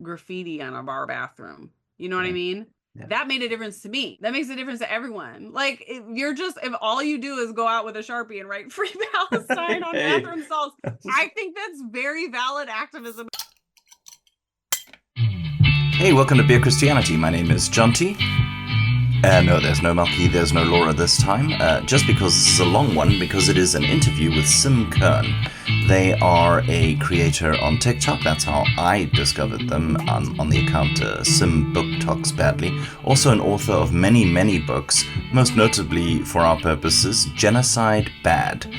graffiti on a bar bathroom. You know what I Yeah. mean? Yeah. That made a difference to me. That makes a difference to everyone. Like, if all you do is go out with a Sharpie and write Free Palestine on Hey. bathroom stalls, I think that's very valid activism. Hey, welcome to Beer Christianity. My name is Jonty. No, there's no Malky, there's no Laura this time. Just because this is a long one, because it is an interview with Kern. They are a creator on TikTok. That's how I discovered them on the account Sim Book Talks Badly. Also an author of many, many books, most notably, for our purposes, Genocide Bad.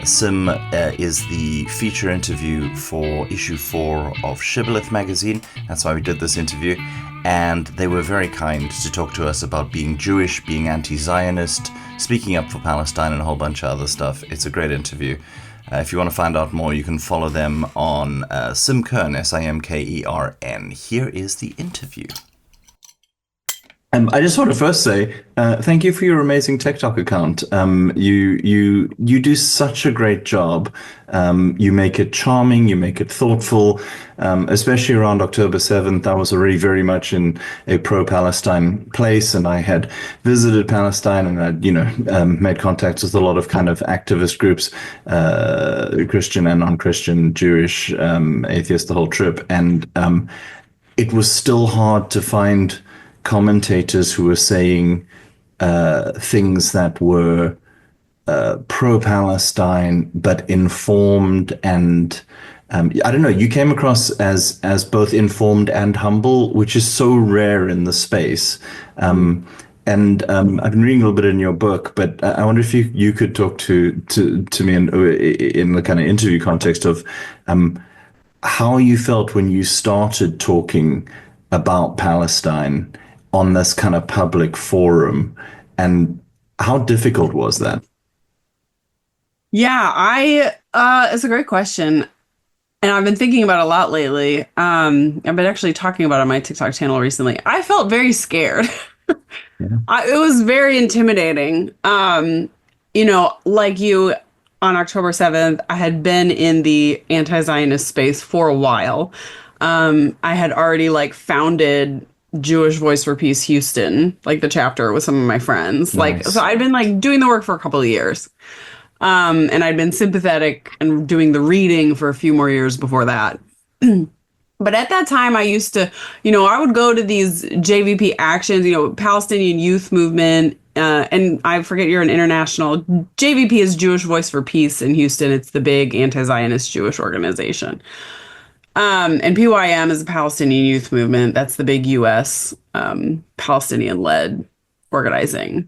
Sim is the feature interview for issue 4 of Shibboleth magazine. That's why we did this interview. And they were very kind to talk to us about being Jewish, being anti-Zionist, speaking up for Palestine, and a whole bunch of other stuff. It's a great interview. If you want to find out more, you can follow them on Kern, Simkern. Here is the interview. I just want to first say thank you for your amazing TikTok account. You do such a great job. You make it charming, you make it thoughtful, especially around October 7th. I was already very much in a pro-Palestine place, and I had visited Palestine, and I made contacts with a lot of kind of activist groups, Christian and non-Christian, Jewish, atheist, the whole trip, and it was still hard to find commentators who were saying things that were pro-Palestine but informed, and I don't know, you came across as both informed and humble, which is so rare in the space. And I've been reading a little bit in your book, but I wonder if you could talk to me in the kind of interview context of how you felt when you started talking about Palestine on this kind of public forum, and how difficult was that? Yeah, it's a great question. And I've been thinking about it a lot lately. I've been actually talking about it on my TikTok channel recently. I felt very scared. Yeah. It was very intimidating. Like you, on October 7th, I had been in the anti-Zionist space for a while. I had already founded Jewish Voice for Peace Houston, like the chapter with some of my friends. So Nice. I'd been doing the work for a couple of years. And I'd been sympathetic and doing the reading for a few more years before that. But at that time, I used to, I would go to these JVP actions, Palestinian Youth Movement, and I forget you're an international. JVP is Jewish Voice for Peace in Houston. It's the big anti-Zionist Jewish organization. And PYM is the Palestinian Youth Movement. That's the big U.S. Palestinian-led organizing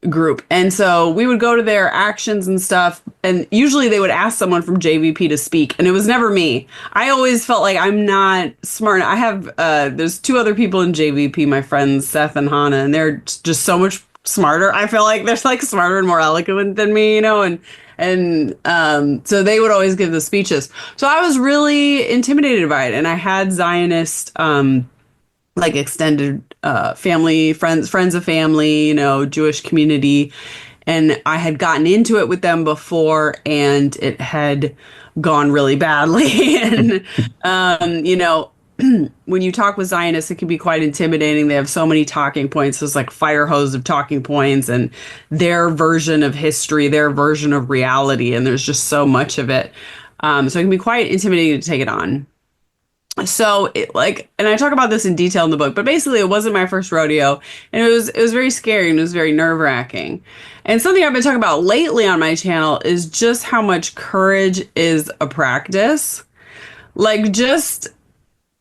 group. And so we would go to their actions and stuff, and usually they would ask someone from JVP to speak, and it was never me. I always felt like I'm not smart. I have there's 2 other people in JVP, my friends Seth and Hannah, and they're just so much smarter. I feel like they're smarter and more eloquent than me, and so they would always give the speeches. So I was really intimidated by it, and I had Zionist extended family, friends of family, Jewish community. And I had gotten into it with them before, and it had gone really badly. And, when you talk with Zionists, it can be quite intimidating. They have so many talking points. There's fire hose of talking points and their version of history, their version of reality. And there's just so much of it. So it can be quite intimidating to take it on. So and I talk about this in detail in the book, but basically it wasn't my first rodeo, and it was very scary, and it was very nerve-wracking. And something I've been talking about lately on my channel is just how much courage is a practice.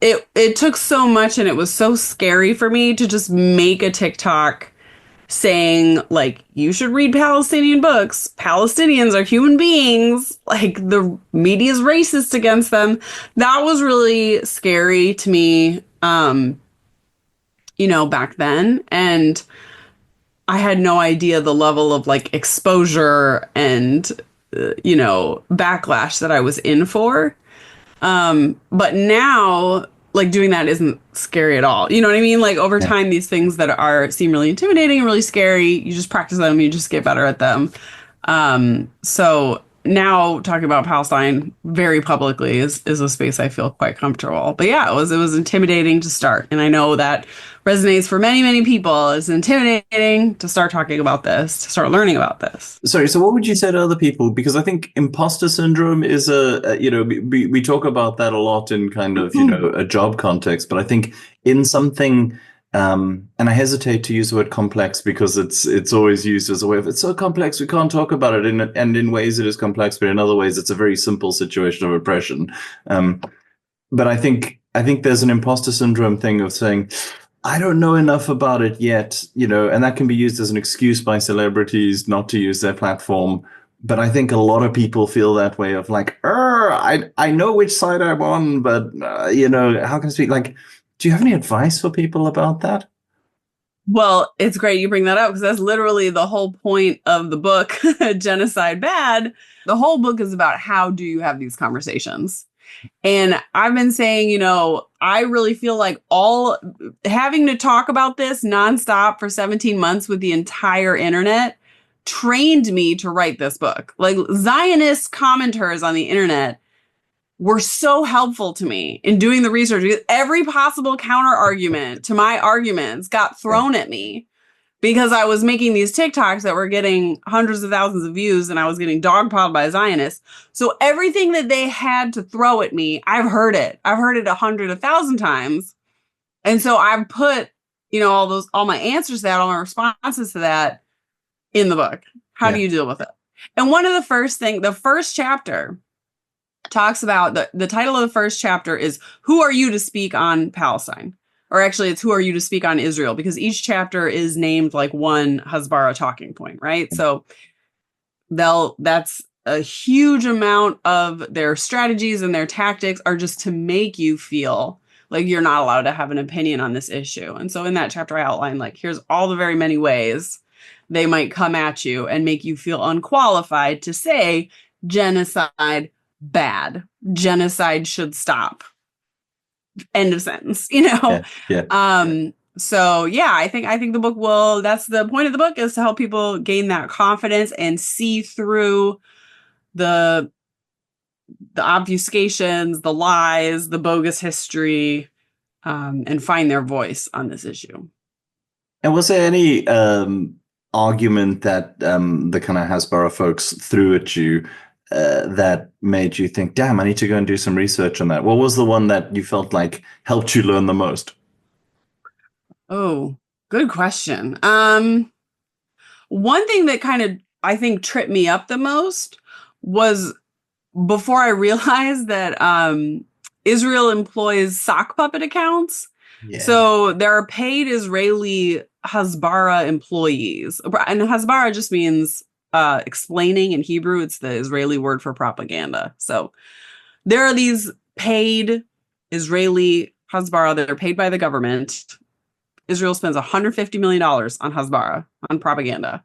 It took so much, and it was so scary for me to just make a TikTok saying you should read Palestinian books. Palestinians are human beings. The media's racist against them. That was really scary to me, back then. And I had no idea the level of exposure and, backlash that I was in for. But now, doing that isn't scary at all. You know what I mean? Over Yeah. time, these things that seem really intimidating and really scary, you just practice them, you just get better at them. So now talking about Palestine very publicly is a space I feel quite comfortable. But yeah, it was intimidating to start, and I know that resonates for many, many people. It's intimidating to start talking about this, to start learning about this. Sorry, so what would you say to other people? Because I think imposter syndrome is we talk about that a lot in kind of, a job context, but I think in something, and I hesitate to use the word complex because it's always used as a way of, it's so complex, we can't talk about it. And in ways it is complex, but in other ways it's a very simple situation of oppression. But I think there's an imposter syndrome thing of saying, I don't know enough about it yet, and that can be used as an excuse by celebrities not to use their platform. But I think a lot of people feel that way of like, I know which side I'm on, but, how can I speak? Like, do you have any advice for people about that? Well, it's great you bring that up because that's literally the whole point of the book, Genocide Bad. The whole book is about how do you have these conversations? And I've been saying, I really feel like having to talk about this nonstop for 17 months with the entire internet trained me to write this book. Like Zionist commenters on the internet were so helpful to me in doing the research because every possible counter argument to my arguments got thrown at me because I was making these TikToks that were getting hundreds of thousands of views and I was getting dogpiled by Zionists. So everything that they had to throw at me, I've heard it. I've heard it 100, 1,000 times. And so I've put, all my answers to that, all my responses to that in the book. How do you deal with it? And one of the first chapter talks about the title of the first chapter is Who Are You to Speak on Palestine? Or actually, it's Who Are You to Speak on Israel? Because each chapter is named like one Hasbara talking point, right? So that's a huge amount of their strategies and their tactics are just to make you feel like you're not allowed to have an opinion on this issue. And so in that chapter, I outline like, here's all the very many ways they might come at you and make you feel unqualified to say genocide bad. Genocide should stop. End of sentence, So I think the book that's the point of the book is to help people gain that confidence and see through the obfuscations, the lies, the bogus history, and find their voice on this issue. And was there any argument that the kind of Hasbara folks threw at you that made you think, damn, I need to go and do some research on that? What was the one that you felt like helped you learn the most? Oh, good question. One thing that kind of, I think, tripped me up the most was before I realized that Israel employs sock puppet accounts. Yeah. So there are paid Israeli Hasbara employees. And Hasbara just means explaining in Hebrew. It's the Israeli word for propaganda. So there are these paid Israeli Hasbara that are paid by the government. Israel spends $150 million on Hasbara, on propaganda.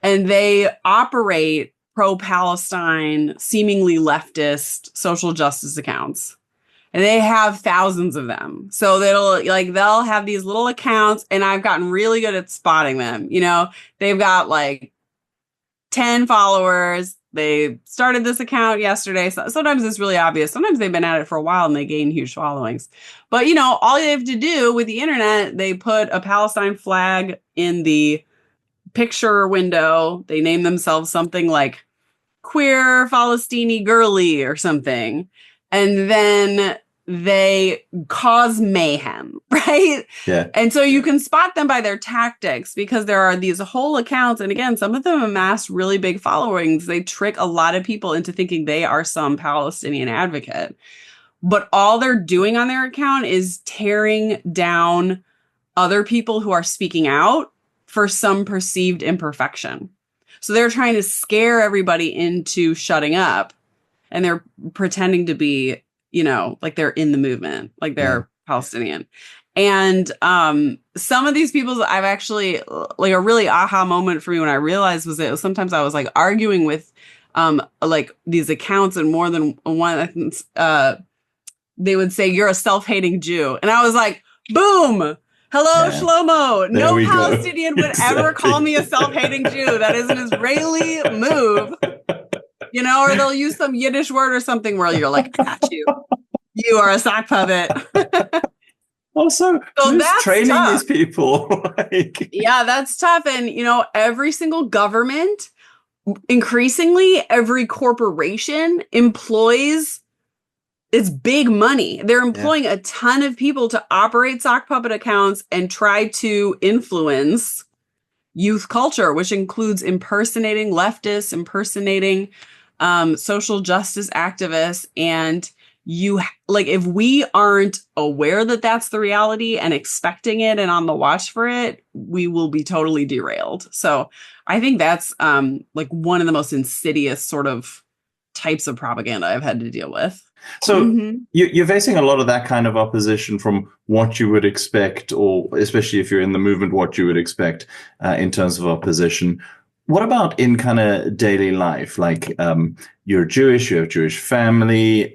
And they operate pro-Palestine, seemingly leftist social justice accounts. And they have thousands of them. So they'll have these little accounts, and I've gotten really good at spotting them. They've got like 10 followers. They started this account yesterday. So sometimes it's really obvious. Sometimes they've been at it for a while and they gain huge followings. But, all they have to do with the internet, they put a Palestine flag in the picture window. They name themselves something like Queer Palestini Girly or something. And then they cause mayhem, right? Yeah. And so you can spot them by their tactics because there are these whole accounts. And again, some of them amass really big followings. They trick a lot of people into thinking they are some Palestinian advocate. But all they're doing on their account is tearing down other people who are speaking out for some perceived imperfection. So they're trying to scare everybody into shutting up. And they're pretending to be, like they're in the movement, like they're Palestinian. And some of these people I've actually, like a really aha moment for me when I realized was that sometimes I was like arguing with like these accounts and more than one, they would say, you're a self-hating Jew. And I was like, boom. Hello, Shlomo. No Palestinian would ever call me a self-hating Jew. That is an Israeli move. you know, or they'll use some Yiddish word or something where you're like, I got you. You are a sock puppet. Also, So who's that's training tough. these people? Like, Yeah, that's tough. And, you know, every single government, increasingly, every corporation employs, it's big money. They're employing a ton of people to operate sock puppet accounts and try to influence youth culture, which includes impersonating leftists, impersonating social justice activists. And if we aren't aware that that's the reality and expecting it and on the watch for it, we will be totally derailed. So I think that's like one of the most insidious sort of types of propaganda I've had to deal with. so you're facing a lot of that kind of opposition from what you would expect, or especially if you're in the movement, what you would expect in terms of opposition. What about in kind of daily life? Like you're Jewish, you have a Jewish family.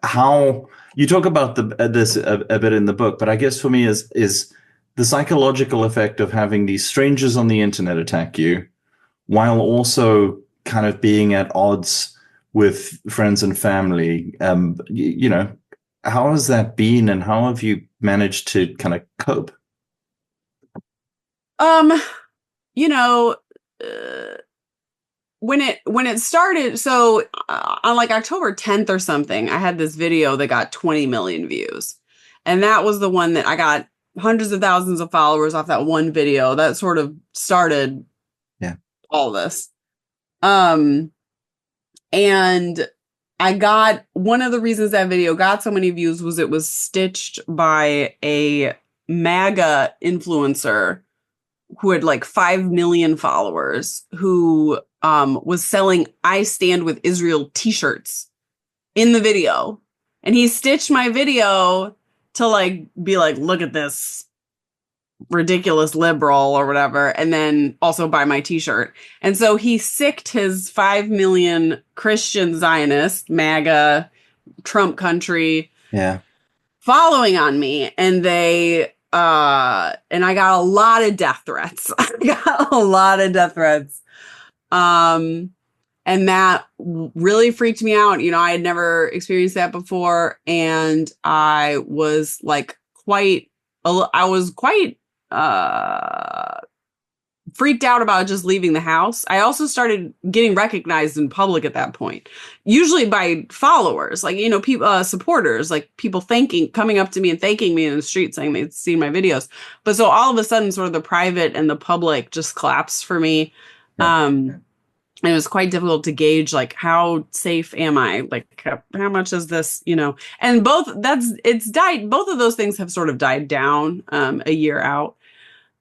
How you talk about this a bit in the book, but I guess for me is the psychological effect of having these strangers on the internet attack you, while also kind of being at odds with friends and family. You know, how has that been, and how have you managed to kind of cope? You know, when it started, so on like October 10th or something, I had this video that got 20 million views. And that was the one that I got hundreds of thousands of followers off that one video. That sort of started all this. And I got, one of the reasons that video got so many views was it was stitched by a MAGA influencer who had like 5 million followers, who was selling I Stand With Israel t-shirts in the video. And he stitched my video to like be like, look at this ridiculous liberal or whatever, and then also buy my t-shirt. And so he sicked his 5 million Christian Zionist, MAGA, Trump country following on me. And they and I got a lot of death threats. And that really freaked me out. You know, I had never experienced that before. And I was like quite freaked out about just leaving the house. I also started getting recognized in public at that point, usually by followers, like, you know, people, supporters, like people coming up to me and thanking me in the street saying they'd seen my videos. But so all of a sudden, sort of the private and the public just collapsed for me. And it was quite difficult to gauge, like, how safe am I? Like, how much is this, you know? And both of those things have sort of died down a year out.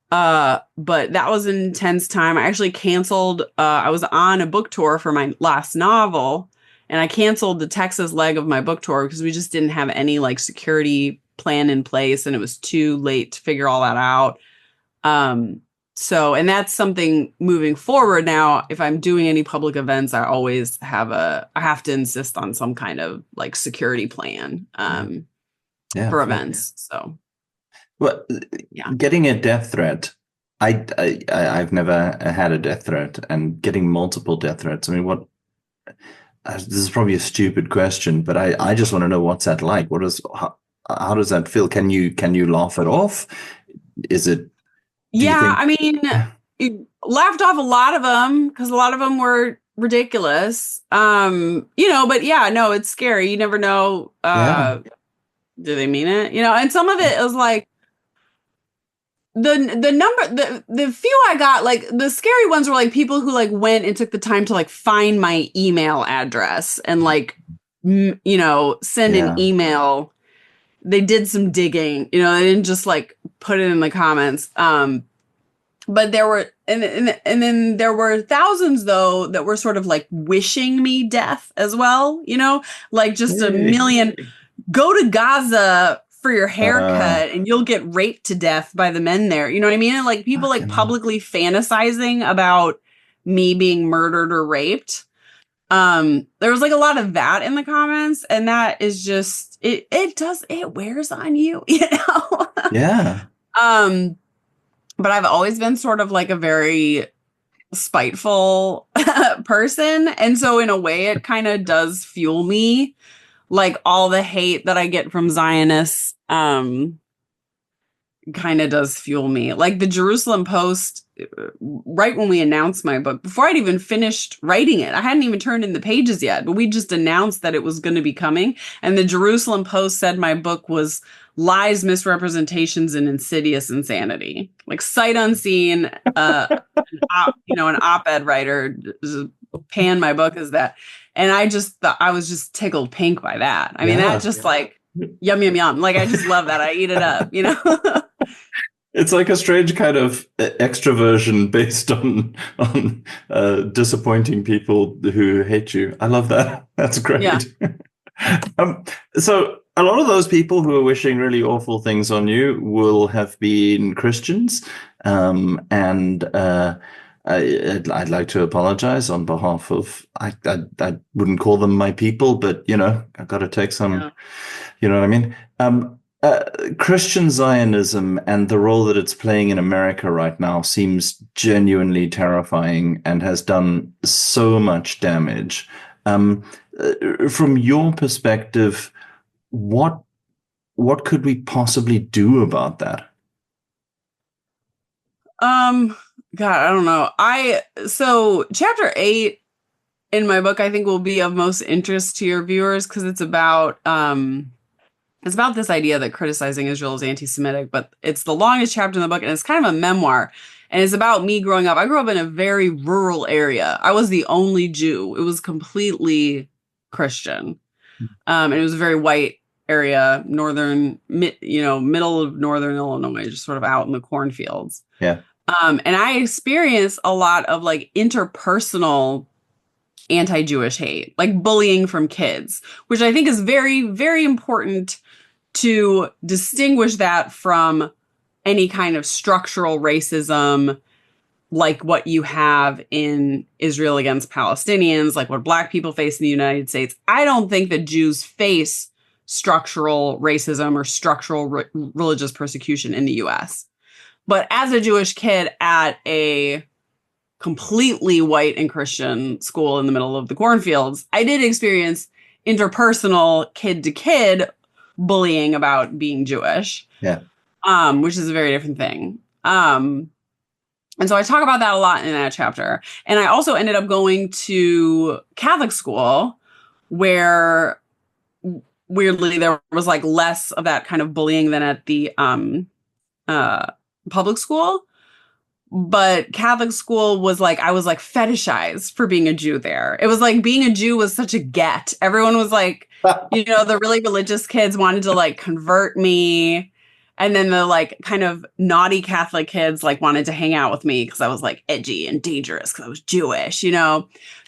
But that was an intense time. I actually canceled, I was on a book tour for my last novel, and I canceled the Texas leg of my book tour because we just didn't have any like security plan in place, and it was too late to figure all that out. So, and that's something moving forward now, if I'm doing any public events, I always I have to insist on some kind of like security plan, for events. So. Well, getting a death threat, I've never had a death threat, and getting multiple death threats. I mean, this is probably a stupid question, but I just want to know, what's that like? How does that feel? Can you laugh it off? Is it? I mean, it laughed off a lot of them because a lot of them were ridiculous. You know, but yeah, no, it's scary. You never know. Do they mean it? You know, and some of it was like, the few I got, like the scary ones were like people who like went and took the time to like find my email address and like, you know, send an email. They did some digging, you know, they didn't just like put it in the comments. But there were, and then there were thousands though that were sort of like wishing me death as well, you know, like just a million, go to Gaza for your haircut and you'll get raped to death by the men there. You know what I mean? And like people like publicly fantasizing about me being murdered or raped. There was like a lot of that in the comments, and that is just, it wears on you, you know? Yeah. But I've always been sort of like a very spiteful person. And so in a way it kind of does fuel me. Like all the hate that I get from Zionists kind of does fuel me. Like the Jerusalem Post, right when we announced my book, before I'd even finished writing it, I hadn't even turned in the pages yet, but we just announced that it was going to be coming. And the Jerusalem Post said my book was lies, misrepresentations, and insidious insanity. Like sight unseen, an op-ed writer panned my book as that. And I just thought I was just tickled pink by that. I mean, that just like yum, yum, yum. Like, I just love that. I eat it up, It's like a strange kind of extroversion based on disappointing people who hate you. I love that. That's great. Yeah. So a lot of those people who are wishing really awful things on you will have been Christians. I'd like to apologize on behalf of, I wouldn't call them my people, but, I've got to take some, you know what I mean? Christian Zionism and the role that it's playing in America right now seems genuinely terrifying and has done so much damage. From your perspective, what could we possibly do about that? God, I don't know. So chapter 8 in my book, I think, will be of most interest to your viewers because it's about this idea that criticizing Israel is anti-Semitic, but it's the longest chapter in the book, and it's kind of a memoir. And it's about me growing up. I grew up in a very rural area. I was the only Jew. It was completely Christian. And it was a very white area, middle of northern Illinois, just sort of out in the cornfields. Yeah. And I experienced a lot of like interpersonal anti-Jewish hate, like bullying from kids, which I think is very, very important to distinguish that from any kind of structural racism, like what you have in Israel against Palestinians, like what Black people face in the United States. I don't think that Jews face structural racism or structural religious persecution in the US. But as a Jewish kid at a completely white and Christian school in the middle of the cornfields, I did experience interpersonal kid-to-kid bullying about being Jewish. Yeah. Which is a very different thing. And so I talk about that a lot in that chapter. And I also ended up going to Catholic school where weirdly there was like less of that kind of bullying than at the public school. But Catholic school was like, I was like fetishized for being a Jew there. It was like being a Jew was such a get. Everyone was like, the really religious kids wanted to like convert me. And then the like kind of naughty Catholic kids like wanted to hang out with me because I was like edgy and dangerous because I was Jewish,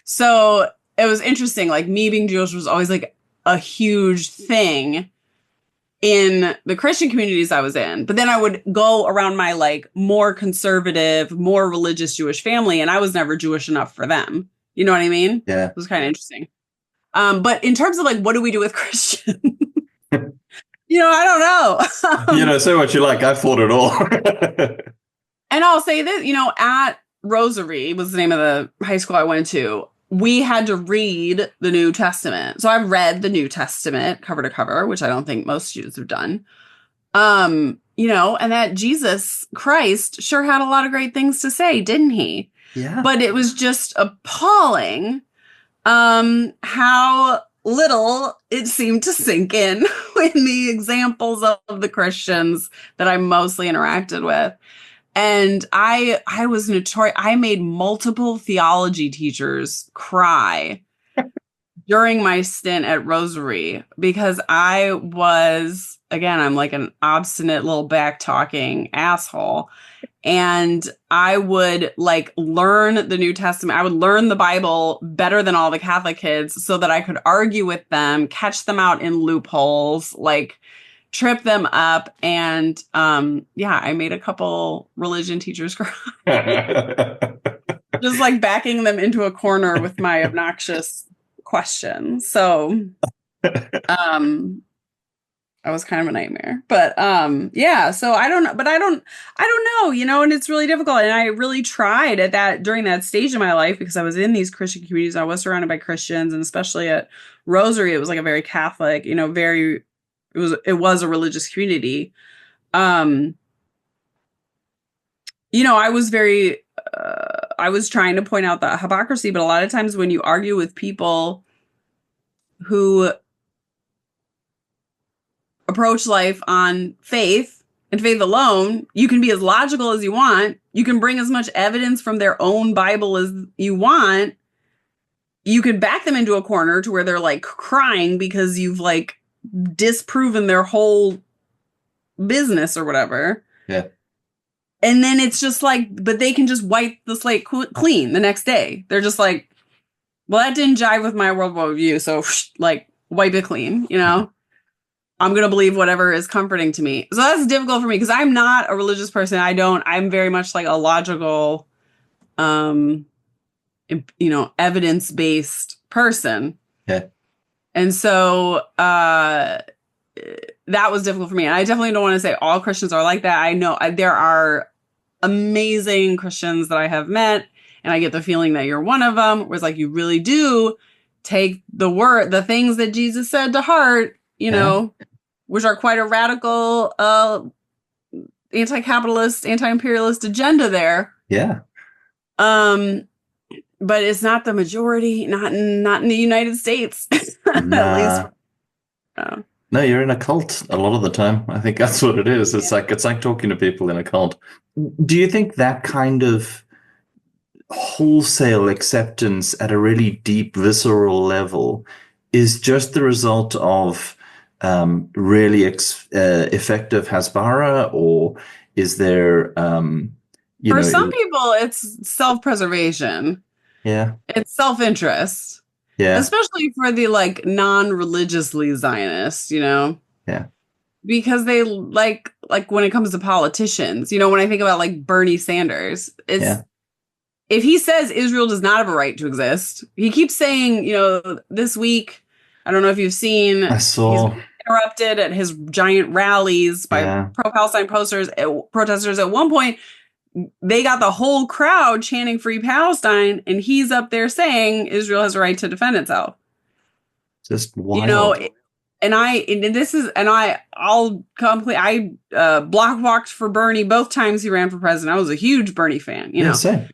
So it was interesting. Like me being Jewish was always like a huge thing in the Christian communities I was in. But then I would go around my like more conservative, more religious Jewish family, and I was never Jewish enough for them. You know what I mean? Yeah. It was kind of interesting. But in terms of like, what do we do with Christian? I don't know. Say what you like. I've thought it all. And I'll say this, at Rosary was the name of the high school I went to. We had to read the New Testament. So I've read the New Testament cover to cover, which I don't think most Jews have done. And that Jesus Christ sure had a lot of great things to say, didn't he? Yeah. But it was just appalling how little it seemed to sink in the examples of the Christians that I mostly interacted with. And I was notorious. I made multiple theology teachers cry during my stint at Rosary because I was, again, I'm like an obstinate little back-talking asshole. And I would like learn the New Testament. I would learn the Bible better than all the Catholic kids so that I could argue with them, catch them out in loopholes, like trip them up. And I made a couple religion teachers cry. Just like backing them into a corner with my obnoxious questions. So I was kind of a nightmare. But yeah, so I don't know, but I don't know, and it's really difficult. And I really tried at that during that stage of my life because I was in these Christian communities. I was surrounded by Christians, and especially at Rosary, it was like a very Catholic, it was a religious community. Um, I was I was trying to point out the hypocrisy, but a lot of times when you argue with people who approach life on faith and faith alone, you can be as logical as you want. You can bring as much evidence from their own Bible as you want. You can back them into a corner to where they're like crying because you've like disproven their whole business or whatever. Yeah. And then it's just like, but they can just wipe the slate clean the next day. They're just like, well, that didn't jive with my worldview. So like wipe it clean, I'm going to believe whatever is comforting to me. So that's difficult for me because I'm not a religious person. I'm very much like a logical, evidence-based person. Yeah. And so, that was difficult for me. And I definitely don't want to say all Christians are like that. I know there are amazing Christians that I have met, and I get the feeling that you're one of them, where it's like you really do take the things that Jesus said to heart, which are quite a radical anti-capitalist, anti-imperialist agenda there. Yeah. But it's not the majority, not in the United States, at least. No, you're in a cult a lot of the time. I think that's what it is. It's like talking to people in a cult. Do you think that kind of wholesale acceptance at a really deep, visceral level is just the result of really effective hasbara, or is there, for some people, it's self-preservation. Yeah. It's self-interest. Yeah. Especially for the like non-religiously Zionists, Yeah. Because they like when it comes to politicians, when I think about like Bernie Sanders, if he says Israel does not have a right to exist, he keeps saying, this week, I don't know if you've seen, I saw. He's interrupted at his giant rallies by pro-Palestine protesters. At one point, they got the whole crowd chanting Free Palestine, and he's up there saying Israel has a right to defend itself. Just wild. I block walked for Bernie both times he ran for president. I was a huge Bernie fan, Same.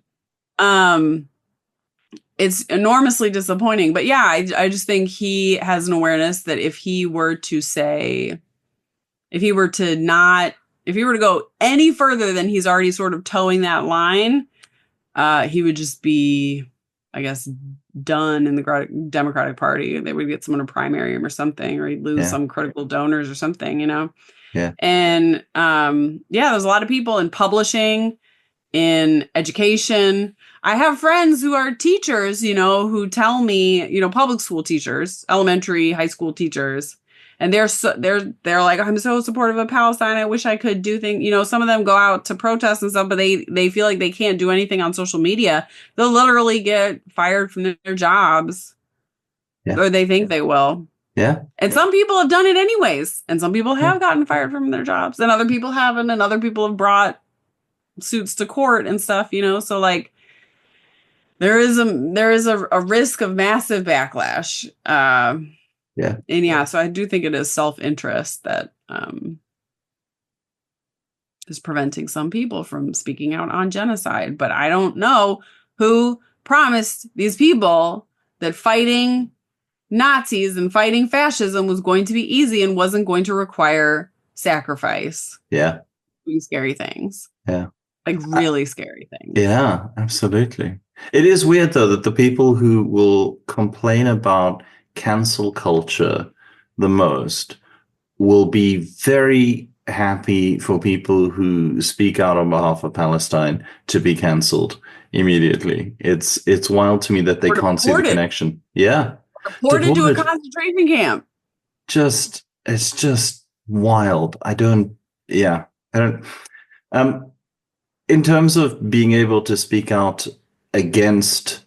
It's enormously disappointing, but yeah, I just think he has an awareness that if he were to go any further than he's already sort of towing that line, he would just be, I guess, done in the Democratic Party. They would get someone to primary him or something, or he'd lose some critical donors or something, Yeah. And there's a lot of people in publishing, in education. I have friends who are teachers, who tell me, public school teachers, elementary, high school teachers. And they're like, I'm so supportive of Palestine. I wish I could do things. Some of them go out to protest and stuff, but they feel like they can't do anything on social media. They'll literally get fired from their jobs, or they think they will. Yeah. And some people have done it anyways, and some people have gotten fired from their jobs, and other people haven't, and other people have brought suits to court and stuff. So like, there is a risk of massive backlash. And so I do think it is self-interest that is preventing some people from speaking out on genocide. But I don't know who promised these people that fighting Nazis and fighting fascism was going to be easy and wasn't going to require sacrifice. Yeah. Doing scary things. Yeah. Like really scary things. Yeah, absolutely. It is weird, though, that the people who will complain about cancel culture the most will be very happy for people who speak out on behalf of Palestine to be cancelled immediately. It's wild to me that they can't see the connection. Yeah. Deported to a concentration camp. It's just wild. In terms of being able to speak out against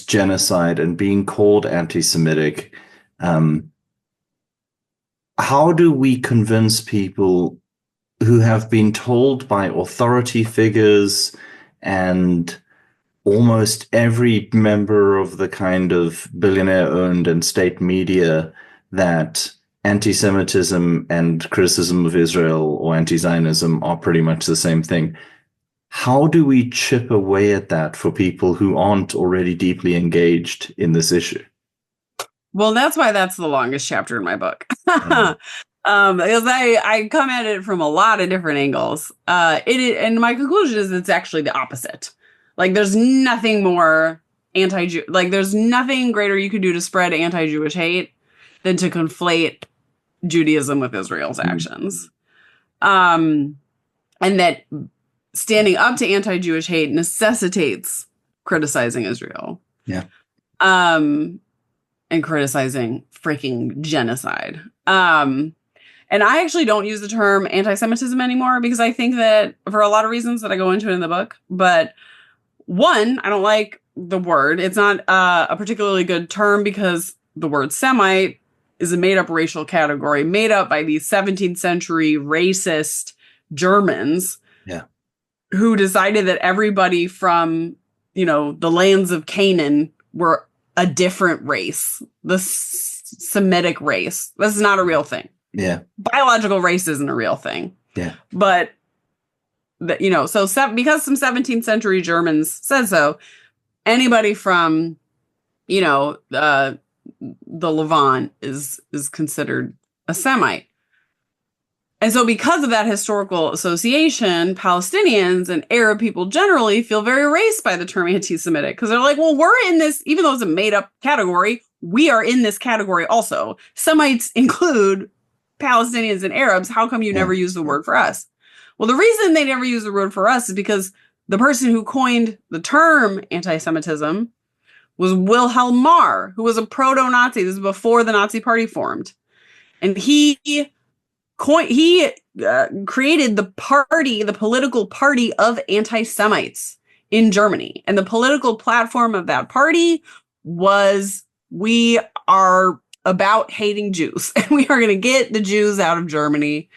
genocide and being called anti-Semitic, how do we convince people who have been told by authority figures and almost every member of the kind of billionaire-owned and state media that anti-Semitism and criticism of Israel or anti-Zionism are pretty much the same thing? How do we chip away at that for people who aren't already deeply engaged in this issue? Well, that's why that's the longest chapter in my book. Because I come at it from a lot of different angles. And my conclusion is it's actually the opposite. Like, there's nothing more anti-Jew, like, there's nothing greater you could do to spread anti-Jewish hate than to conflate Judaism with Israel's actions. And that standing up to anti-Jewish hate necessitates criticizing Israel. Yeah. And criticizing freaking genocide. And I actually don't use the term anti-Semitism anymore because I think that for a lot of reasons that I go into it in the book. But one, I don't like the word. It's not a particularly good term because the word Semite is a made-up racial category made up by these 17th century racist Germans who decided that everybody from, the lands of Canaan were a different race, the Semitic race. This is not a real thing. Yeah. Biological race isn't a real thing. Yeah. But, because some 17th century Germans said so, anybody from, the Levant is considered a Semite. And so because of that historical association, Palestinians and Arab people generally feel very erased by the term anti-Semitic because they're like, well, we're in this, even though it's a made up category, we are in this category also. Semites include Palestinians and Arabs. How come you never use the word for us? Well, the reason they never use the word for us is because the person who coined the term anti-Semitism was Wilhelm Marr, who was a proto-Nazi. This is before the Nazi Party formed. And he created the political party of anti-Semites in Germany. And the political platform of that party was, we are about hating Jews and we are going to get the Jews out of Germany.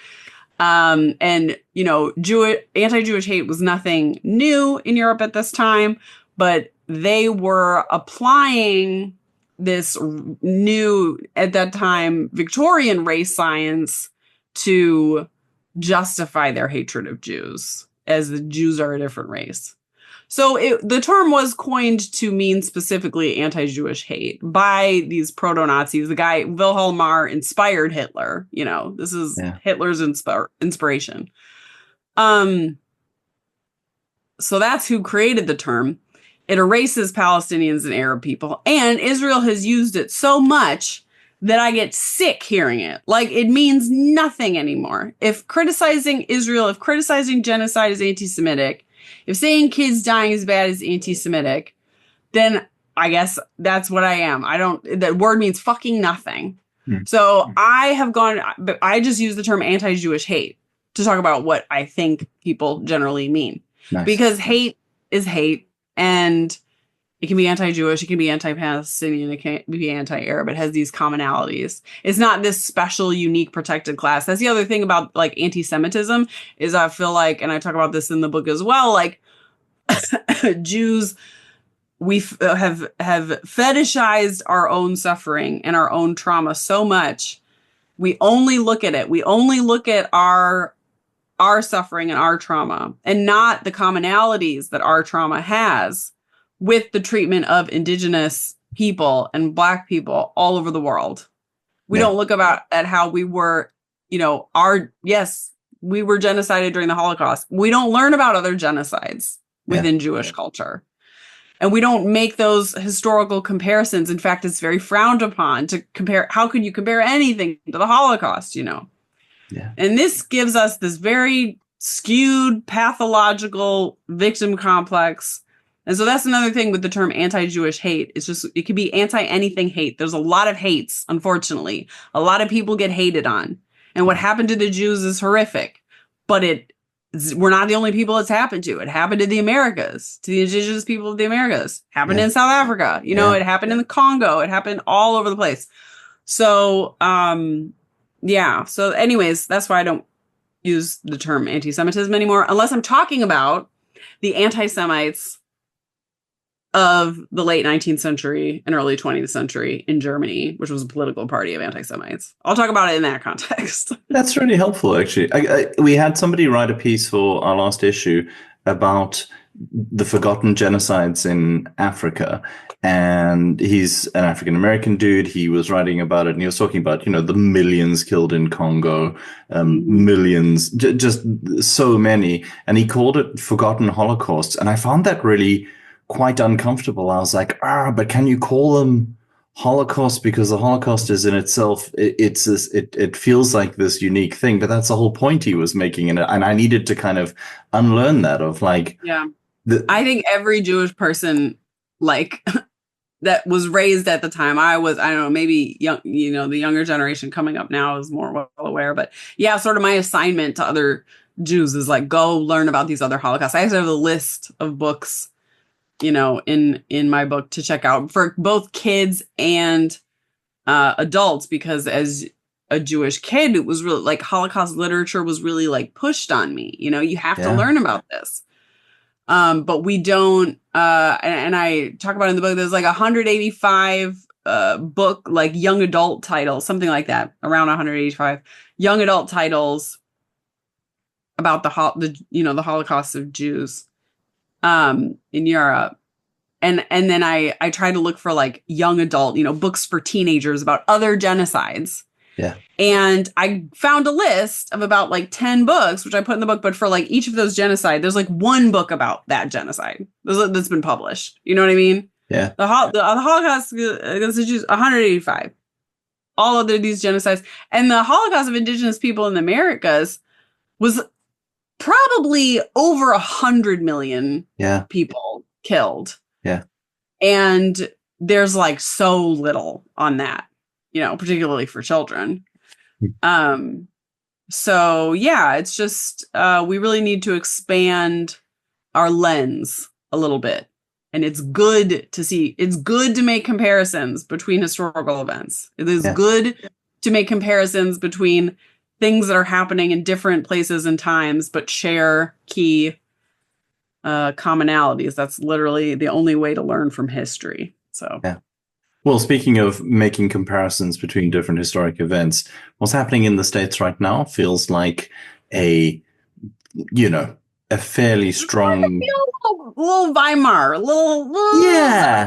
Anti-Jewish hate was nothing new in Europe at this time, but they were applying this new, at that time, Victorian race science to justify their hatred of Jews, as the Jews are a different race. So the term was coined to mean specifically anti-Jewish hate by these proto-Nazis. The guy, Wilhelm Marr, inspired Hitler. This is Hitler's inspiration. So that's who created the term. It erases Palestinians and Arab people. And Israel has used it so much that I get sick hearing it. Like, it means nothing anymore. If criticizing Israel, if criticizing genocide is anti-Semitic, if saying kids dying is bad is anti-Semitic, then I guess that's what I am. That word means fucking nothing. So I just use the term anti-Jewish hate to talk about what I think people generally mean. Nice. Because hate is hate, and it can be anti-Jewish, it can be anti-Palestinian, it can be anti-Arab. It has these commonalities. It's not this special, unique, protected class. That's the other thing about like anti-Semitism is I feel like, and I talk about this in the book as well, like Jews, we have fetishized our own suffering and our own trauma so much. We only look at it. We only look at our suffering and our trauma and not the commonalities that our trauma has with the treatment of indigenous people and Black people all over the world. We don't look at how we were, we were genocided during the Holocaust. We don't learn about other genocides within Jewish culture. And we don't make those historical comparisons. In fact, it's very frowned upon to compare. How could you compare anything to the Holocaust, Yeah. And this gives us this very skewed, pathological victim complex. And so that's another thing with the term anti-Jewish hate. It's just, it could be anti-anything hate. There's a lot of hates, unfortunately. A lot of people get hated on. And what happened to the Jews is horrific. But we're not the only people it's happened to. It happened to the Americas, to the indigenous people of the Americas. Happened in South Africa. It happened in the Congo. It happened all over the place. So, Yeah. So anyways, that's why I don't use the term anti-Semitism anymore, unless I'm talking about the anti-Semites of the late 19th century and early 20th century in Germany, which was a political party of anti-Semites. I'll talk about it in that context. That's really helpful, actually. We had somebody write a piece for our last issue about the forgotten genocides in Africa. And he's an African American dude. He was writing about it, and he was talking about, the millions killed in Congo, millions, just so many. And he called it forgotten holocausts. And I found that really quite uncomfortable. I was like, but can you call them Holocaust? Because the Holocaust is in itself, it feels like this unique thing, but that's the whole point he was making. And I needed to kind of unlearn that of like, yeah, I think every Jewish person like that was raised at the time I don't know, maybe young, the younger generation coming up now is more well aware, but yeah, sort of my assignment to other Jews is like, go learn about these other Holocausts. I actually have a list of books, in my book to check out for both kids and adults, because as a Jewish kid, it was really like Holocaust literature was really like pushed on me. You have to learn about this. But we don't, and I talk about it in the book, there's like 185 book, like young adult titles, something like that, around 185 young adult titles about the Holocaust of Jews in Europe. And then I try to look for like young adult, books for teenagers about other genocides. Yeah. And I found a list of about like 10 books, which I put in the book, but for like each of those genocide, there's like one book about that genocide that's been published. You know what I mean? Yeah. The Holocaust against the Jews, 185. All of these genocides. And the Holocaust of indigenous people in the Americas was probably over 100 million people killed. Yeah. And there's like so little on that, particularly for children. So yeah, it's just, we really need to expand our lens a little bit. And it's good to make comparisons between historical events. It is good to make comparisons between things that are happening in different places and times, but share key commonalities. That's literally the only way to learn from history. So, yeah. Well, speaking of making comparisons between different historic events, what's happening in the States right now feels like a fairly strong, little Weimar, little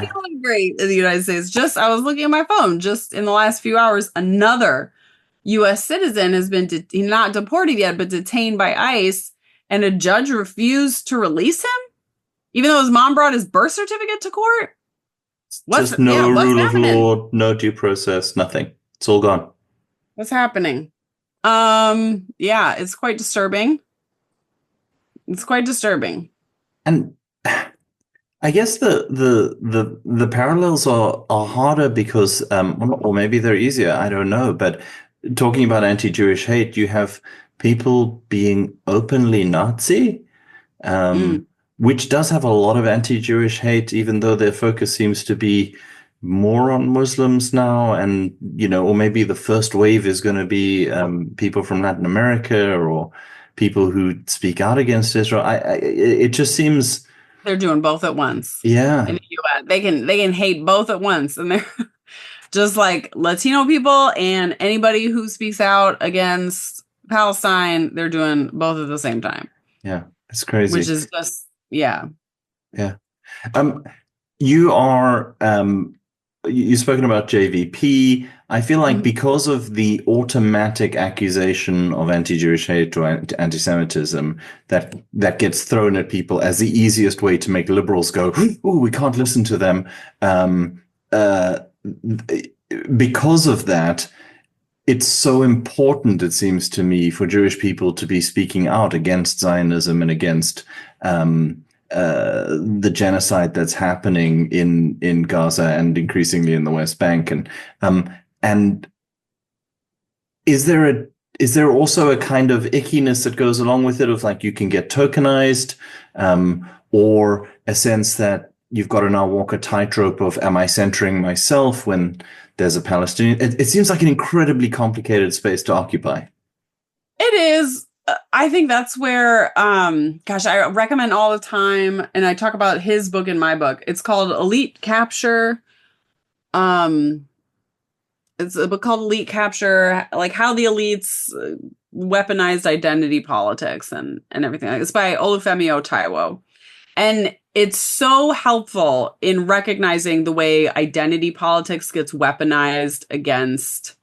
feeling great in the United States. I was looking at my phone just in the last few hours. Another U.S. citizen has been not deported yet, but detained by ICE, and a judge refused to release him, even though his mom brought his birth certificate to court. Just no rule of law, no due process, nothing. It's all gone. What's happening? Yeah, it's quite disturbing. It's quite disturbing. And I guess the parallels are harder because, or maybe they're easier. I don't know. But talking about anti-Jewish hate, you have people being openly Nazi, which does have a lot of anti-Jewish hate, even though their focus seems to be more on Muslims now. And, or maybe the first wave is going to be people from Latin America or people who speak out against Israel. It just seems they're doing both at once. Yeah. In the US. They can hate both at once. And they're just like Latino people and anybody who speaks out against Palestine, they're doing both at the same time. Yeah. It's crazy. Which is just yeah. You are you've spoken about JVP. I feel like because of the automatic accusation of anti-Jewish hate or anti-Semitism that gets thrown at people as the easiest way to make liberals go, oh, we can't listen to them. Because of that, it's so important, it seems to me, for Jewish people to be speaking out against Zionism and against the genocide that's happening in Gaza and increasingly in the West Bank. And is there also a kind of ickiness that goes along with it of like you can get tokenized, or a sense that you've got to now walk a tightrope of am I centering myself when there's a Palestinian. It seems like an incredibly complicated space to occupy. It is. I think that's where, I recommend all the time, and I talk about his book in my book. It's called Elite Capture. It's a book called Elite Capture, like how the elites weaponized identity politics and everything. It's by Olufemi Taiwo. And it's so helpful in recognizing the way identity politics gets weaponized against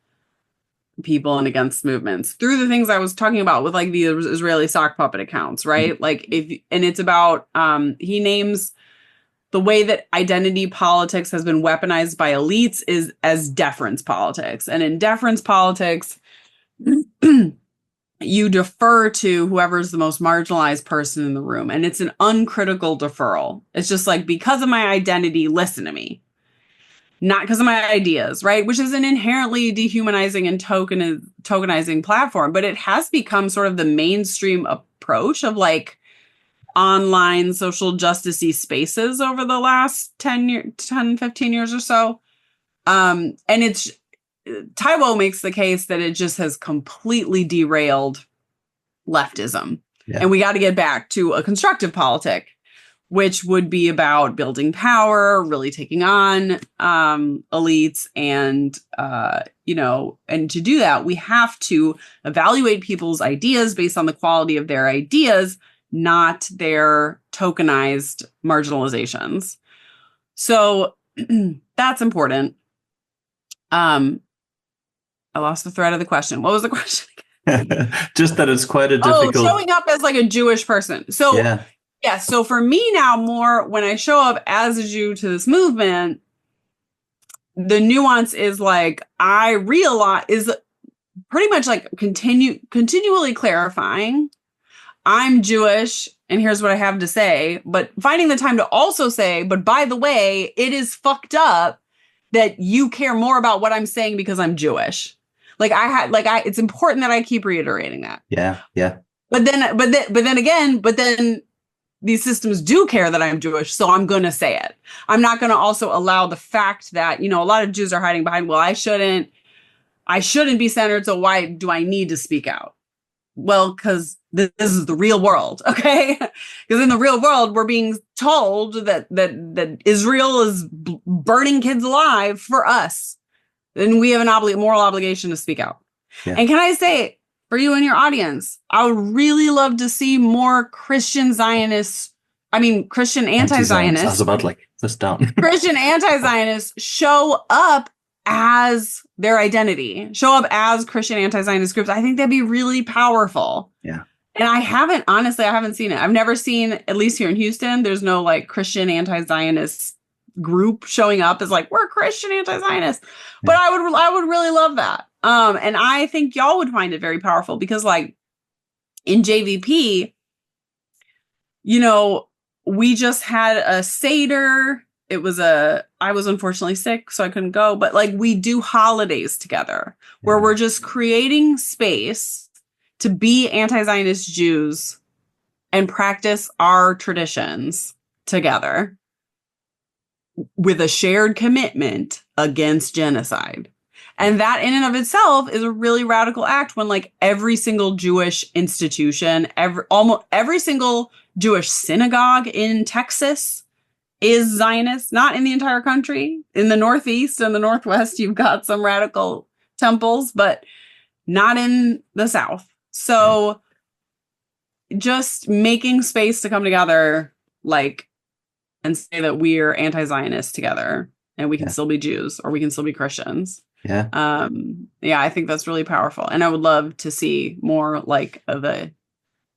people and against movements through the things I was talking about with like the Israeli sock puppet accounts, right? Mm-hmm. Like it's about, he names the way that identity politics has been weaponized by elites is as deference politics. And in deference politics, you defer to whoever's the most marginalized person in the room. And it's an uncritical deferral. It's just like, because of my identity, listen to me. Not because of my ideas, right? Which is an inherently dehumanizing and tokenizing platform. But it has become sort of the mainstream approach of like online social justice-y spaces over the last 10, 15 years or so. And it's Taiwo makes the case that it just has completely derailed leftism. Yeah. And we got to get back to a constructive politic, which would be about building power, really taking on elites. And, and to do that, we have to evaluate people's ideas based on the quality of their ideas, not their tokenized marginalizations. So that's important. I lost the thread of the question. What was the question again? Just that it's quite a difficult... Oh, showing up as like a Jewish person. So, yeah. So for me now, more when I show up as a Jew to this movement, the nuance is like, I realize is pretty much like continually clarifying, I'm Jewish and here's what I have to say, but finding the time to also say, but by the way, it is fucked up that you care more about what I'm saying because I'm Jewish. It's important that I keep reiterating that. Yeah. But then these systems do care that I'm Jewish, so I'm going to say it. I'm not going to also allow the fact that, a lot of Jews are hiding behind, well, I shouldn't be centered, so why do I need to speak out? Well, because this is the real world, okay? Because in the real world, we're being told that Israel is burning kids alive for us. Then we have a moral obligation to speak out. Yeah. And can I say, for you and your audience, I would really love to see more Christian anti-Zionists. I was about this down. Christian anti-Zionists show up as their identity, show up as Christian anti-Zionist groups. I think that'd be really powerful. Yeah. And I haven't seen it. I've never seen, at least here in Houston, there's no like Christian anti-Zionist group showing up as like, we're Christian anti-Zionist. Yeah. But I would really love that. And I think y'all would find it very powerful because like in JVP, we just had a Seder. I was unfortunately sick, so I couldn't go, but like we do holidays together where we're just creating space to be anti-Zionist Jews and practice our traditions together with a shared commitment against genocide. And that in and of itself is a really radical act when like every single Jewish institution, almost every single Jewish synagogue in Texas is Zionist, not in the entire country. In the Northeast and the Northwest, you've got some radical temples, but not in the South. So just making space to come together, like, and say that we're anti-Zionist together and we can still be Jews or we can still be Christians. Yeah. I think that's really powerful. And I would love to see more like of a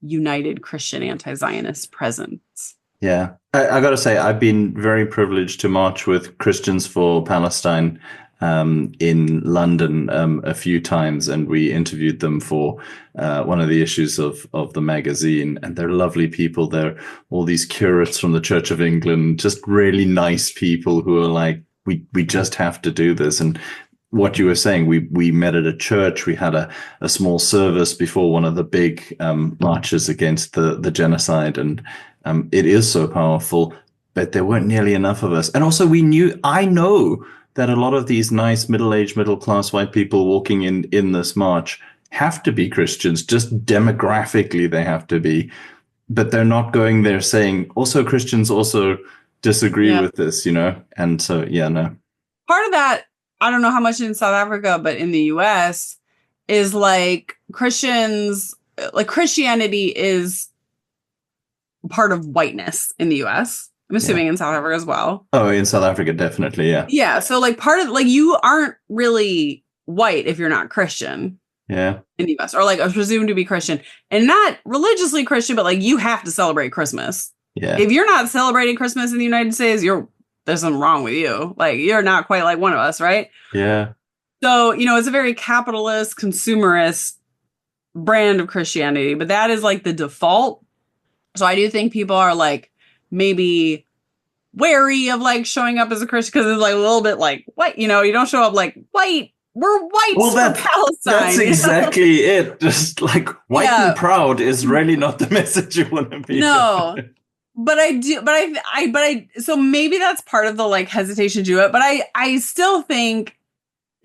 united Christian anti-Zionist presence. Yeah. I got to say, I've been very privileged to march with Christians for Palestine in London a few times, and we interviewed them for one of the issues of the magazine, and they're lovely people. They're all these curates from the Church of England, just really nice people who are like, we just have to do this. And what you were saying, we met at a church. We had a small service before one of the big marches against the genocide, and it is so powerful, but there weren't nearly enough of us. And also I know that a lot of these nice middle-aged, middle-class white people walking in this march have to be Christians. Just demographically, they have to be. But they're not going there saying, also Christians also disagree with this, you know? And so, yeah, no. Part of that, I don't know how much in South Africa, but in the US, is like Christians, like Christianity is part of whiteness in the US. I'm assuming in South Africa as well. Oh, in South Africa, definitely, yeah. Yeah, so like part of, like, you aren't really white if you're not Christian. Yeah. In the US, or like presumed to be Christian, and not religiously Christian, but like you have to celebrate Christmas. Yeah. If you're not celebrating Christmas in the United States, there's something wrong with you. Like, you're not quite like one of us, right? Yeah. So, you know, it's a very capitalist, consumerist brand of Christianity, but that is like the default. So I do think people are like maybe wary of like showing up as a Christian because it's like a little bit like, what, you know, you don't show up like white. We're whites for Palestine. That's exactly it. Just like white and proud is really not the message you want to be. No. But so maybe that's part of the like hesitation to do it. But I still think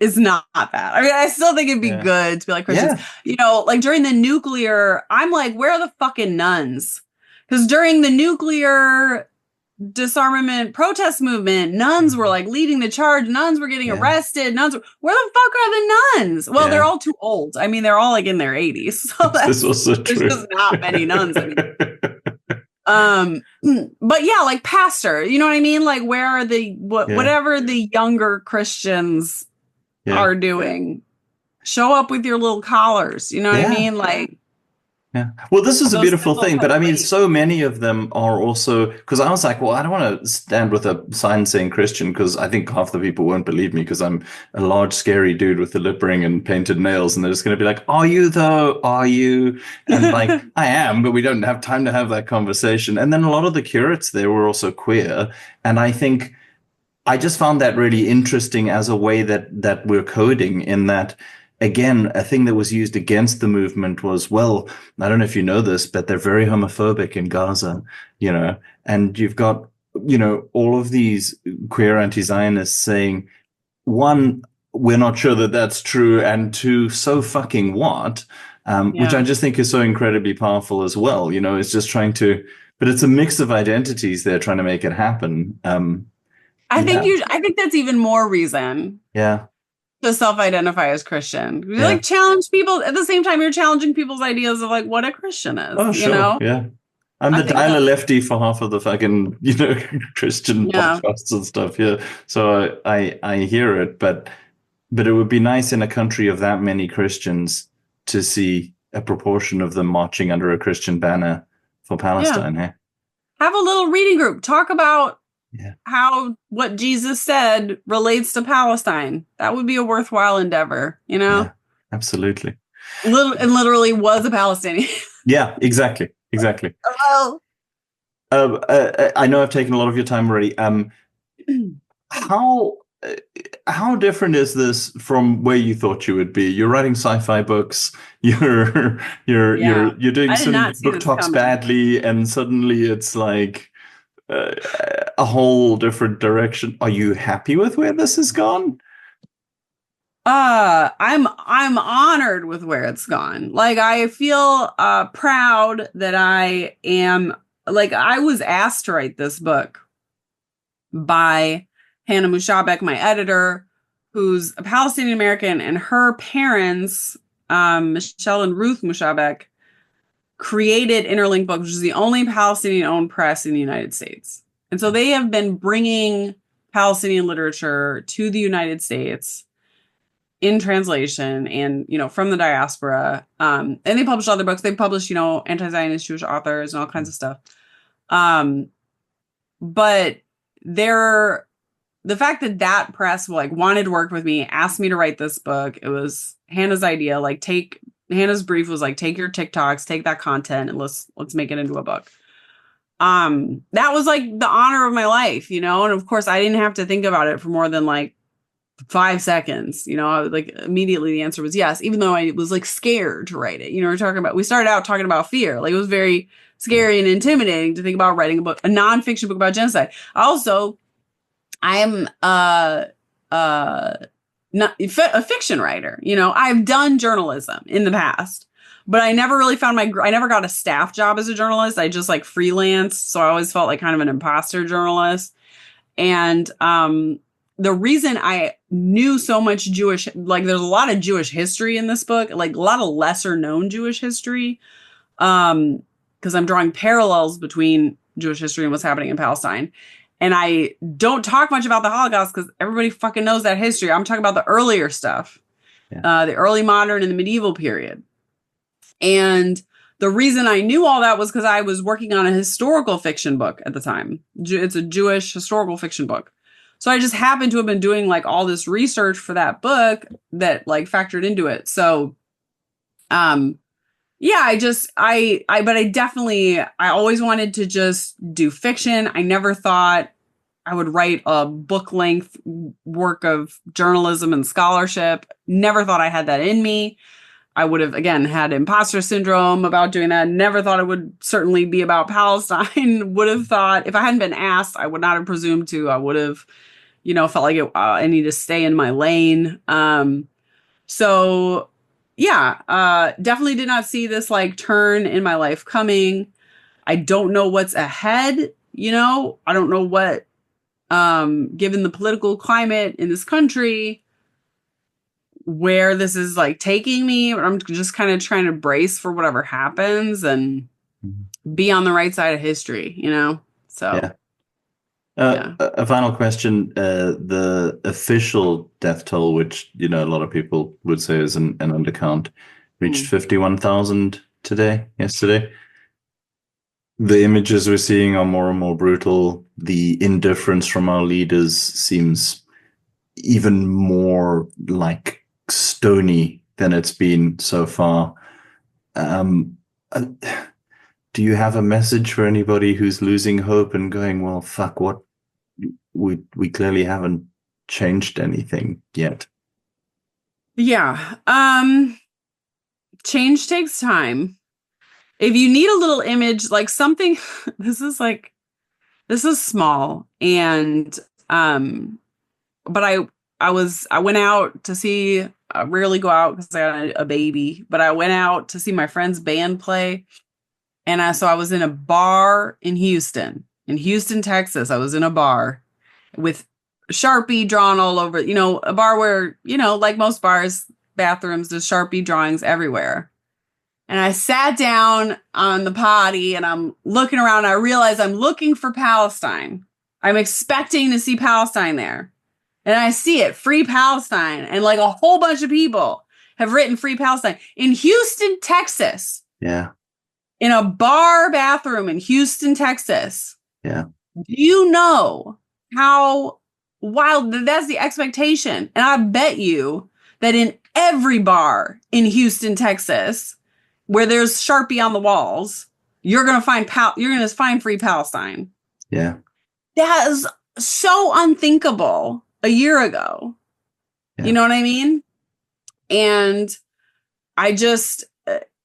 it's not that. I mean, I still think it'd be good to be like Christians. Yeah. You know, like during the nuclear, I'm like, where are the fucking nuns? Because during the nuclear disarmament protest movement, nuns were like leading the charge. Nuns were getting arrested. Where the fuck are the nuns? Well, they're all too old. I mean, they're all like in their 80s. So that's also true. There's just not many nuns anymore. But yeah, like pastor, you know what I mean? Like, where are whatever the younger Christians are doing? Show up with your little collars. You know what I mean? Like. Yeah. Well, this is a beautiful thing, but I mean, so many of them are also, because I was like, well, I don't want to stand with a sign saying Christian because I think half the people won't believe me because I'm a large, scary dude with a lip ring and painted nails. And they're just going to be like, are you though? Are you? And like, I am, but we don't have time to have that conversation. And then a lot of the curates there were also queer. And I think I just found that really interesting as a way that we're coding in that. Again, a thing that was used against the movement was, well, I don't know if you know this, but they're very homophobic in Gaza, you know, and you've got, you know, all of these queer anti-Zionists saying, one, we're not sure that that's true, and two, so fucking what? Which I just think is so incredibly powerful as well. You know, it's just trying to, but it's a mix of identities there trying to make it happen. I think that's even more reason. Yeah. To self-identify as Christian. You like challenge people at the same time you're challenging people's ideas of like what a Christian is. Oh, sure. You know? Yeah. I'm the dialer lefty for half of the fucking, you know, Christian podcasts and stuff. Yeah. So I hear it, but it would be nice in a country of that many Christians to see a proportion of them marching under a Christian banner for Palestine. Hey? Have a little reading group. Talk about how what Jesus said relates to Palestine. That would be a worthwhile endeavor, you know? Yeah, absolutely. Literally was a Palestinian. Yeah, exactly. Hello. I know I've taken a lot of your time already. How different is this from where you thought you would be? You're writing sci-fi books. You're doing some book talks badly, and suddenly it's like a whole different direction. Are you happy with where this has gone? I'm honored with where it's gone. Like, I feel proud that I am, like, I was asked to write this book by Hannah Mushabek, my editor, who's a Palestinian American, and her parents, Michelle and Ruth Mushabek, created Interlink Books, which is the only Palestinian-owned press in the United States. And so they have been bringing Palestinian literature to the United States in translation and, you know, from the diaspora. And they publish other books. They publish, you know, anti-Zionist Jewish authors and all kinds of stuff. But the fact that press like wanted to work with me, asked me to write this book. It was Hannah's idea. Like, Hannah's brief was like, take your TikToks, take that content, and let's make it into a book. That was like the honor of my life, you know? And of course I didn't have to think about it for more than like 5 seconds, you know. I was like, immediately the answer was yes, even though I was like scared to write it. You know, we started out talking about fear. Like, it was very scary and intimidating to think about writing a nonfiction book about genocide. Also, I am a not a fiction writer. You know, I've done journalism in the past, but I never really found I never got a staff job as a journalist. I just like freelance. So I always felt like kind of an imposter journalist. And the reason I knew so much Jewish, like there's a lot of Jewish history in this book, like a lot of lesser known Jewish history. Because I'm drawing parallels between Jewish history and what's happening in Palestine. And I don't talk much about the Holocaust because everybody fucking knows that history. I'm talking about the earlier stuff, the early modern and the medieval period. And the reason I knew all that was because I was working on a historical fiction book at the time. It's a Jewish historical fiction book. So I just happened to have been doing like all this research for that book that like factored into it. So, yeah, I always wanted to just do fiction. I never thought I would write a book length work of journalism and scholarship. Never thought I had that in me. I would have, again, had imposter syndrome about doing that. Never thought it would certainly be about Palestine. Would have thought, if I hadn't been asked, I would not have presumed to. I would have, felt like I need to stay in my lane. So yeah, definitely did not see this like turn in my life coming. I don't know what's ahead. I don't know what, given the political climate in this country, where this is like taking me, but I'm just kind of trying to brace for whatever happens and be on the right side of history, So, Yeah. yeah. A final question. The official death toll, which, a lot of people would say is an undercount, reached 51,000 yesterday. The images we're seeing are more and more brutal. The indifference from our leaders seems even more like stony than it's been so far. Do you have a message for anybody who's losing hope and going, well, fuck, what? We clearly haven't changed anything yet. Yeah. Change takes time. If you need a little image, like something, this is small. And, but I went out to see, I rarely go out because I got a baby, but I went out to see my friend's band play. And so I was in a bar in Houston, Texas. I was in a bar with Sharpie drawn all over, a bar where, like most bars, bathrooms, there's Sharpie drawings everywhere. And I sat down on the potty and I'm looking around. And I realize I'm looking for Palestine. I'm expecting to see Palestine there. And I see it, Free Palestine. And like a whole bunch of people have written Free Palestine in Houston, Texas. Yeah. In a bar bathroom in Houston, Texas. Yeah. Do you know how wild that's the expectation? And I bet you that in every bar in Houston, Texas, where there's Sharpie on the walls, you're going to find Free Palestine. Yeah. That is so unthinkable a year ago. Yeah. You know what I mean? And I just,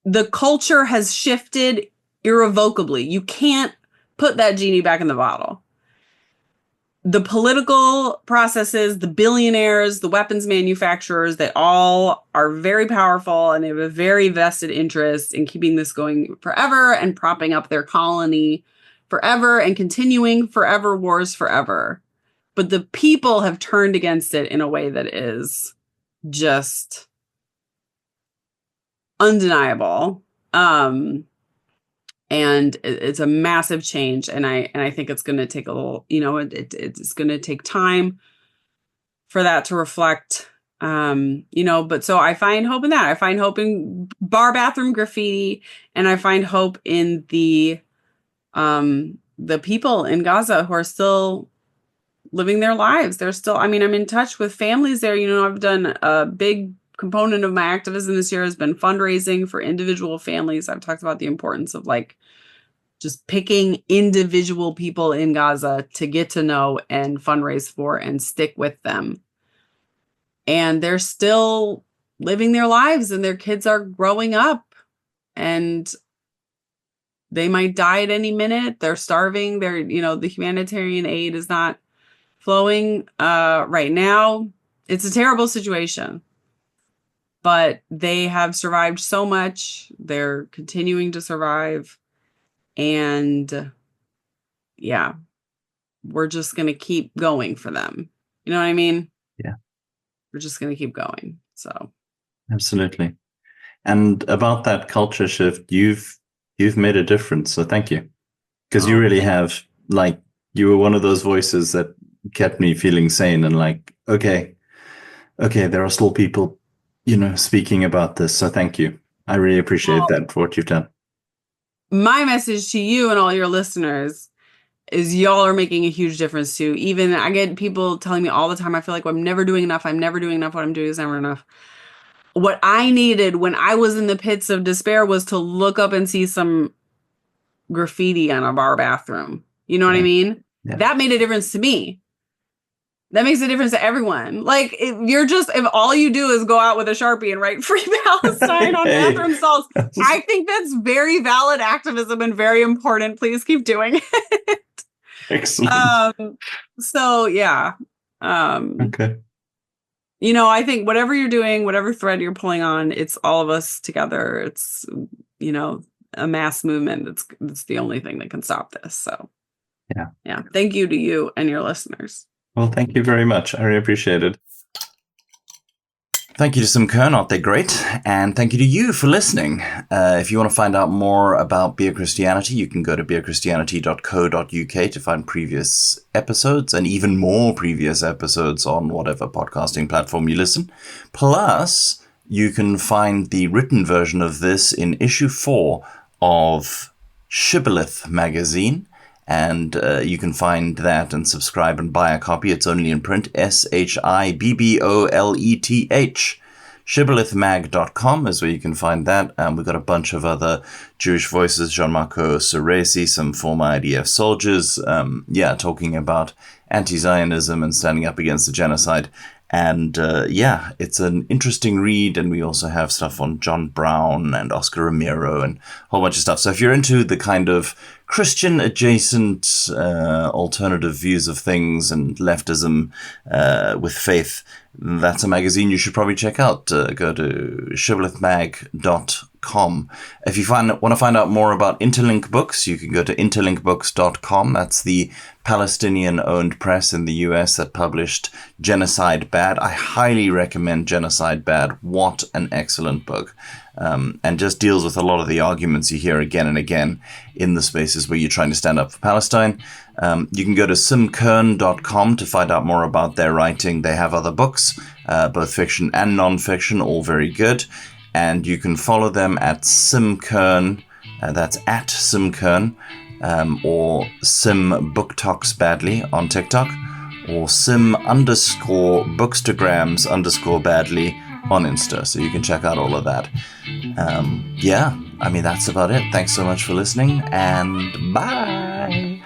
the culture has shifted irrevocably. You can't put that genie back in the bottle. The political processes, the billionaires, the weapons manufacturers, they all are very powerful and they have a very vested interest in keeping this going forever and propping up their colony forever and continuing forever wars forever. But the people have turned against it in a way that is just undeniable. And it's a massive change. And I think it's going to take a little, it's going to take time for that to reflect, but so I find hope in that. I find hope in bar bathroom graffiti, and I find hope in the people in Gaza who are still living their lives. They're still, I'm in touch with families there. I've done a big component of my activism this year has been fundraising for individual families. I've talked about the importance of like just picking individual people in Gaza to get to know and fundraise for and stick with them. And they're still living their lives and their kids are growing up and they might die at any minute. They're starving. The humanitarian aid is not flowing right now. it's a terrible situation, but they have survived so much. They're continuing to survive. And yeah, we're just going to keep going for them. You know what I mean? Yeah. We're just going to keep going. So. Absolutely. And about that culture shift, you've made a difference. So thank you. Because you really have, like, you were one of those voices that kept me feeling sane and like, okay, there are still people, speaking about this. So thank you. I really appreciate that for what you've done. My message to you and all your listeners is y'all are making a huge difference too. Even I get people telling me all the time, I feel like I'm never doing enough. I'm never doing enough. What I'm doing is never enough. What I needed when I was in the pits of despair was to look up and see some graffiti on a bar bathroom. You know what I mean? Yeah. That made a difference to me. That makes a difference to everyone. Like, if all you do is go out with a Sharpie and write Free Palestine on bathroom stalls, I think that's very valid activism and very important. Please keep doing it. Excellent. So, yeah. Okay. I think whatever you're doing, whatever thread you're pulling on, it's all of us together. It's, a mass movement. It's the only thing that can stop this. So, yeah. Thank you to you and your listeners. Well, thank you very much. I really appreciate it. Thank you to Sim Kern, aren't they great? And thank you to you for listening. If you want to find out more about Beer Christianity, you can go to beerchristianity.co.uk to find previous episodes and even more previous episodes on whatever podcasting platform you listen. Plus, you can find the written version of this in issue 4 of Shibboleth magazine. And you can find that and subscribe and buy a copy. It's only in print. SHIBBOLETH. Shibbolethmag.com is where you can find that. We've got a bunch of other Jewish voices. Jean-Marco Ceresi, some former IDF soldiers. Talking about anti-Zionism and standing up against the genocide. And it's an interesting read. And we also have stuff on John Brown and Oscar Romero and a whole bunch of stuff. So if you're into the kind of Christian adjacent alternative views of things and leftism with faith, that's a magazine you should probably check out. Go to shibbolethmag.com. If you want to find out more about Interlink Books, you can go to interlinkbooks.com. That's the Palestinian-owned press in the US that published Genocide Bad. I highly recommend Genocide Bad. What an excellent book. And just deals with a lot of the arguments you hear again and again in the spaces where you're trying to stand up for Palestine. You can go to simkern.com to find out more about their writing. They have other books, both fiction and non-fiction, all very good. And you can follow them at simkern, that's at simkern, or sim book talks badly on TikTok, or sim_bookstagrams_badly on Insta. So you can check out all of that. That's about it. Thanks so much for listening, and bye.